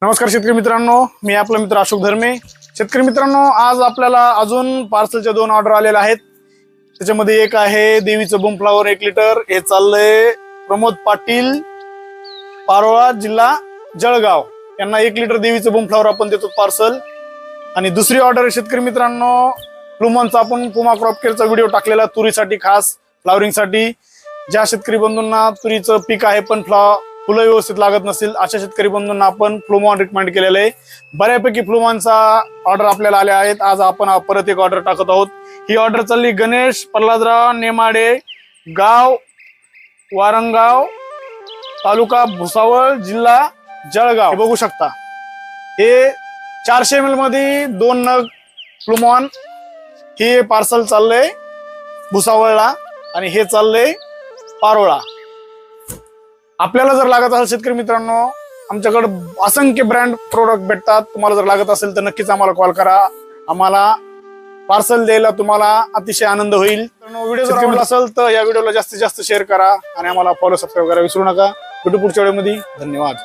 नमस्कार शेतकरी मित्रांनो, मी आपला मित्र अशोक धर्मे। शेतकरी मित्रांनो, आज आपल्याला अजून पार्सलच्या 2 ऑर्डर आलेल्या आहेत। त्याच्यामध्ये एक आहे देवीचं बूम फ्लावर 1 लिटर, हे चाललंय प्रमोद पाटील, पारोळा, जिल्हा जळगाव यांना 1 लिटर देवीचं बूम फ्लावर आपण देतो पार्सल। आणि दुसरी ऑर्डर शेतकरी मित्रांनो, प्लुमॉनचा आपण पुमा क्रॉप केअरचा व्हिडिओ टाकलेला तुरीसाठी, खास फ्लावरिंगसाठी। ज्या शेतकरी बंधूंना तुरीचं पीक आहे पण फुलं व्यवस्थित लागत नसेल अशा शेतकरी बंधूंना आपण फ्लुमॉन रिकमेंड केलेलं आहे। बऱ्यापैकी फ्लुमॉनचा ऑर्डर आपल्याला आल्या आहेत। आज आपण परत एक ऑर्डर टाकत आहोत। ही ऑर्डर चालली गणेश प्रल्हादराव नेमाडे, गाव वारंगाव, तालुका भुसावळ, जिल्हा जळगाव। हे बघू शकता, हे 400 ml मध्ये 2 नग फ्लुमॉन हे पार्सल चाललंय भुसावळला आणि हे चाललंय पारोळा। आपल्याला जर लागत असेल शेतकरी मित्रांनो, आमच्याकडे असंख्य ब्रँड प्रोडक्ट भेटतात। तुम्हाला जर लागत असेल तर नक्कीच आम्हाला कॉल करा। आम्हाला पार्सल द्यायला तुम्हाला अतिशय आनंद होईल। व्हिडिओ जर आवडला असेल तर या व्हिडिओला जास्तीत जास्त शेअर करा आणि आम्हाला फॉलो सबस्क्राईब करायला विसरू नका। भेटू पुढच्या व्हिडिओमध्ये। धन्यवाद।